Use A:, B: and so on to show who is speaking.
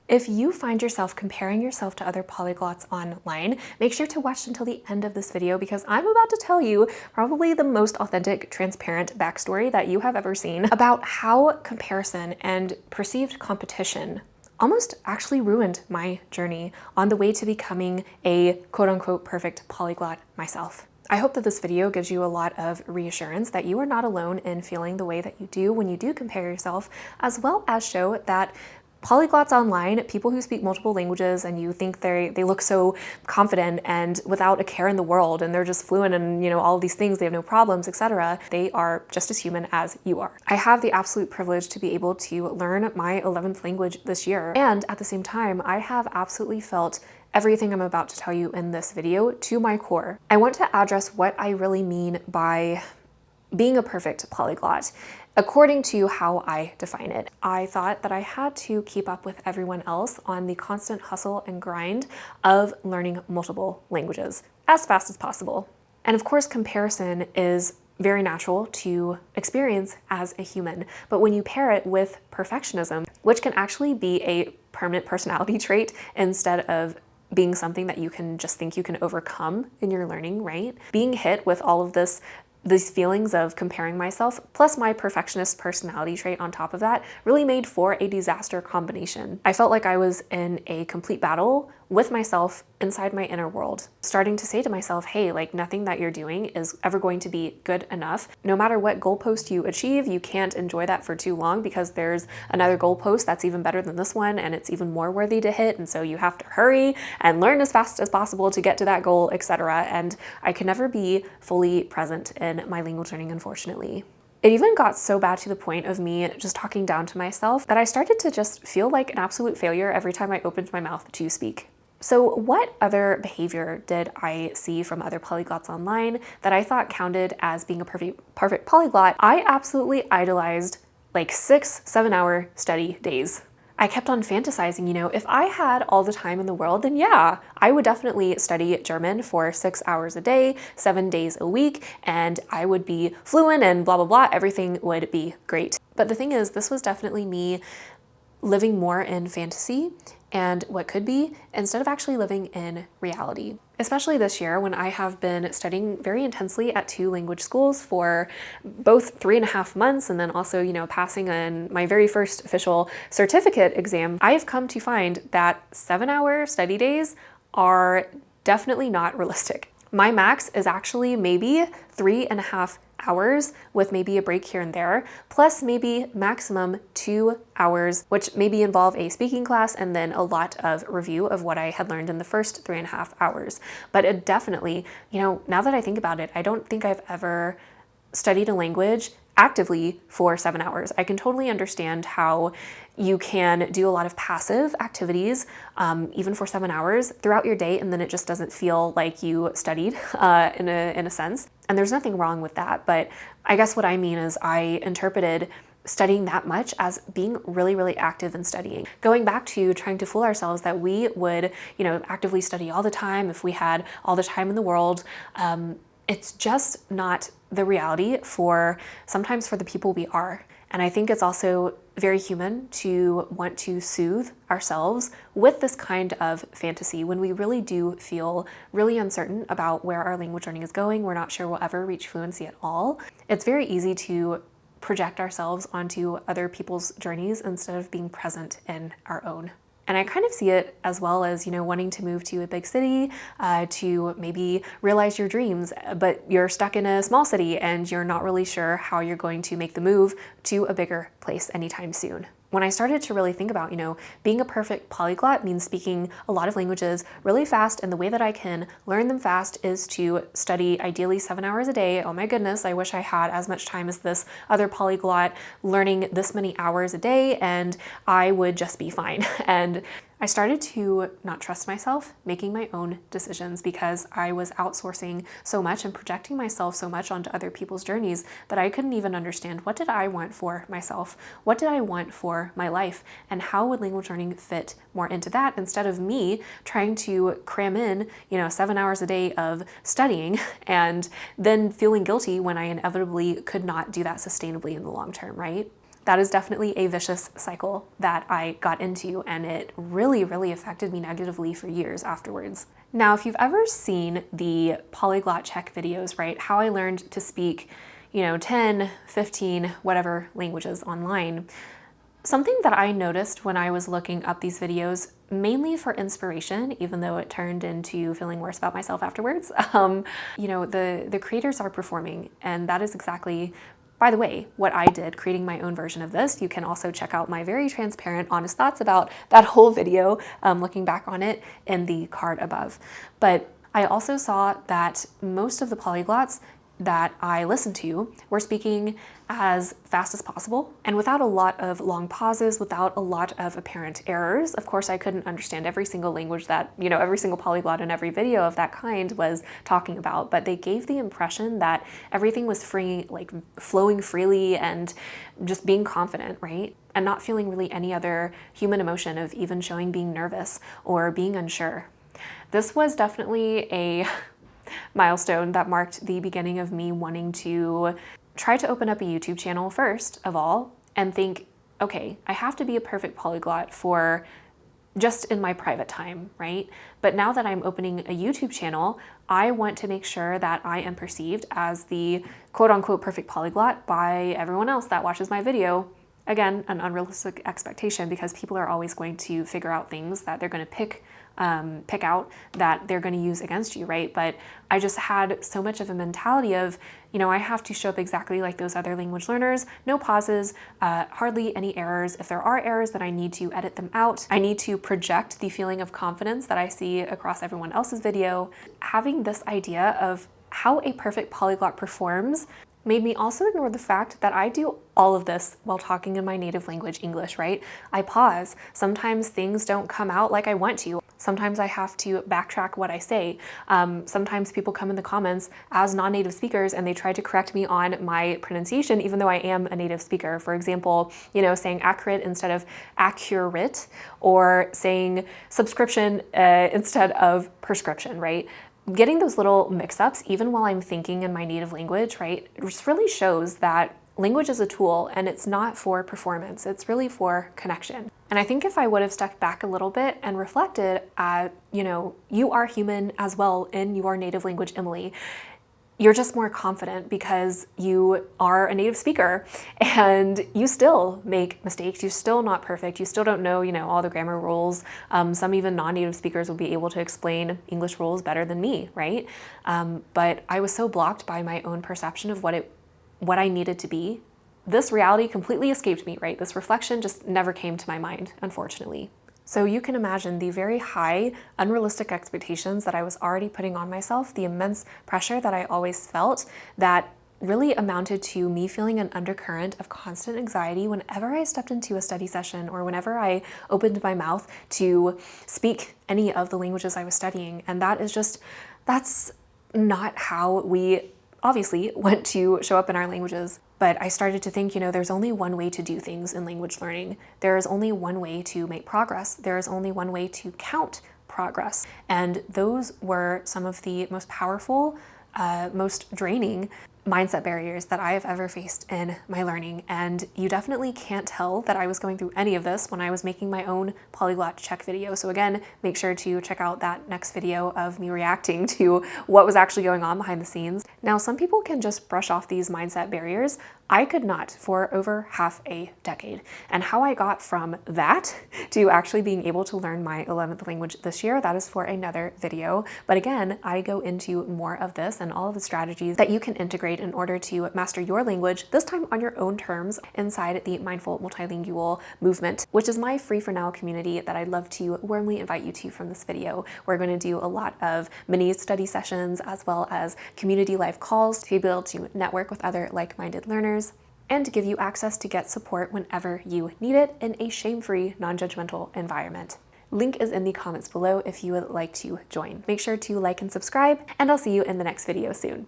A: If you find yourself comparing yourself to other polyglots online, make sure to watch until the end of this video because I'm about to tell you probably the most authentic, transparent backstory that you have ever seen about how comparison and perceived competition almost actually ruined my journey on the way to becoming a quote-unquote perfect polyglot myself. I hope that this video gives you a lot of reassurance that you are not alone in feeling the way that you do when you do compare yourself, as well as show that polyglots online, people who speak multiple languages and you think they look so confident and without a care in the world and they're just fluent and all of these things, they have no problems, etc. They are just as human as you are. I have the absolute privilege to be able to learn my 11th language this year, and at the same time I have absolutely felt everything I'm about to tell you in this video to my core. I want to address what I really mean by being a perfect polyglot according to how I define it. I thought that I had to keep up with everyone else on the constant hustle and grind of learning multiple languages as fast as possible. And of course, comparison is very natural to experience as a human, but when you pair it with perfectionism, which can actually be a permanent personality trait instead of being something that you can just think you can overcome in your learning, right? Being hit with all of these feelings of comparing myself, plus my perfectionist personality trait on top of that, really made for a disaster combination. I felt like I was in a complete battle with myself inside my inner world, starting to say to myself, hey, like nothing that you're doing is ever going to be good enough. No matter what goalpost you achieve, you can't enjoy that for too long because there's another goalpost that's even better than this one and it's even more worthy to hit. And so you have to hurry and learn as fast as possible to get to that goal, etc. And I could never be fully present in my language learning, unfortunately. It even got so bad to the point of me just talking down to myself that I started to just feel like an absolute failure every time I opened my mouth to speak. So what other behavior did I see from other polyglots online that I thought counted as being a perfect polyglot? I absolutely idolized like 6-7 hour study days. I kept on fantasizing, if I had all the time in the world, then yeah, I would definitely study German for 6 hours a day, 7 days a week, and I would be fluent and blah, blah, blah. Everything would be great. But the thing is, this was definitely me living more in fantasy and what could be instead of actually living in reality. Especially this year when I have been studying very intensely at 2 language schools for both 3.5 months and then also, passing in my very first official certificate exam, I have come to find that 7-hour study days are definitely not realistic. My max is actually maybe 3.5 hours with maybe a break here and there, plus maybe maximum 2 hours, which maybe involve a speaking class and then a lot of review of what I had learned in the first 3.5 hours. But it definitely, now that I think about it, I don't think I've ever studied a language actively for 7 hours. I can totally understand how you can do a lot of passive activities, even for 7 hours throughout your day, and then it just doesn't feel like you studied in a sense. And there's nothing wrong with that, but I guess what I mean is I interpreted studying that much as being really, really active in studying. Going back to trying to fool ourselves that we would, actively study all the time if we had all the time in the world. It's just not the reality sometimes for the people we are. And I think it's also very human to want to soothe ourselves with this kind of fantasy when we really do feel really uncertain about where our language learning is going. We're not sure we'll ever reach fluency at all. It's very easy to project ourselves onto other people's journeys instead of being present in our own. And I kind of see it as well as, wanting to move to a big city to maybe realize your dreams, but you're stuck in a small city and you're not really sure how you're going to make the move to a bigger place anytime soon. When I started to really think about, being a perfect polyglot means speaking a lot of languages really fast, and the way that I can learn them fast is to study ideally 7 hours a day. Oh my goodness, I wish I had as much time as this other polyglot learning this many hours a day, and I would just be fine. And I started to not trust myself making my own decisions because I was outsourcing so much and projecting myself so much onto other people's journeys that I couldn't even understand what did I want for myself? What did I want for my life? And how would language learning fit more into that instead of me trying to cram in, 7 hours a day of studying and then feeling guilty when I inevitably could not do that sustainably in the long term, right? that is definitely a vicious cycle that I got into, and it really, really affected me negatively for years afterwards. Now, if you've ever seen the polyglot check videos, right, how I learned to speak, 10, 15, whatever languages online, something that I noticed when I was looking up these videos, mainly for inspiration, even though it turned into feeling worse about myself afterwards, the creators are performing, and that is exactly, by the way, what I did creating my own version of this. You can also check out my very transparent, honest thoughts about that whole video, looking back on it, in the card above. But I also saw that most of the polyglots that I listened to were speaking as fast as possible and without a lot of long pauses, without a lot of apparent errors. Of course, I couldn't understand every single language that, every single polyglot in every video of that kind was talking about, but they gave the impression that everything was free, like flowing freely and just being confident, right? And not feeling really any other human emotion of even showing being nervous or being unsure. This was definitely a milestone that marked the beginning of me wanting to try to open up a YouTube channel first of all and think, okay, I have to be a perfect polyglot for just in my private time, right? But now that I'm opening a YouTube channel, I want to make sure that I am perceived as the quote unquote perfect polyglot by everyone else that watches my video. Again, an unrealistic expectation because people are always going to figure out things that they're going to pick out that they're going to use against you, right? But I just had so much of a mentality of, I have to show up exactly like those other language learners, no pauses, hardly any errors. If there are errors, then I need to edit them out. I need to project the feeling of confidence that I see across everyone else's video. Having this idea of how a perfect polyglot performs made me also ignore the fact that I do all of this while talking in my native language, English, right? I pause. Sometimes things don't come out like I want to. Sometimes I have to backtrack what I say. Sometimes people come in the comments as non-native speakers and they try to correct me on my pronunciation, even though I am a native speaker. For example, saying accurate instead of accurate, or saying subscription instead of prescription, right? Getting those little mix-ups, even while I'm thinking in my native language, right, it just really shows that language is a tool and it's not for performance, it's really for connection. And I think if I would have stepped back a little bit and reflected at, you are human as well in your native language, Emily. You're just more confident because you are a native speaker and you still make mistakes. You're still not perfect. You still don't know, all the grammar rules. Some even non-native speakers will be able to explain English rules better than me, right? But I was so blocked by my own perception of what I needed to be. This reality completely escaped me, right? This reflection just never came to my mind, unfortunately. So you can imagine the very high, unrealistic expectations that I was already putting on myself, the immense pressure that I always felt that really amounted to me feeling an undercurrent of constant anxiety whenever I stepped into a study session or whenever I opened my mouth to speak any of the languages I was studying. And that's not how we obviously want to show up in our languages. But I started to think, there's only one way to do things in language learning. There is only one way to make progress. There is only one way to count progress. And those were some of the most powerful, most draining mindset barriers that I have ever faced in my learning. And you definitely can't tell that I was going through any of this when I was making my own polyglot check video. So again, make sure to check out that next video of me reacting to what was actually going on behind the scenes. Now, some people can just brush off these mindset barriers. I could not for over half a decade. And how I got from that to actually being able to learn my 11th language this year, that is for another video. But again, I go into more of this and all of the strategies that you can integrate in order to master your language, this time on your own terms, inside the Mindful Multilingual movement, which is my free for now community that I'd love to warmly invite you to from this video. We're going to do a lot of mini study sessions as well as community live calls to be able to network with other like-minded learners and to give you access to get support whenever you need it in a shame-free, non-judgmental environment. Link is in the comments below if you would like to join. Make sure to like and subscribe, and I'll see you in the next video soon.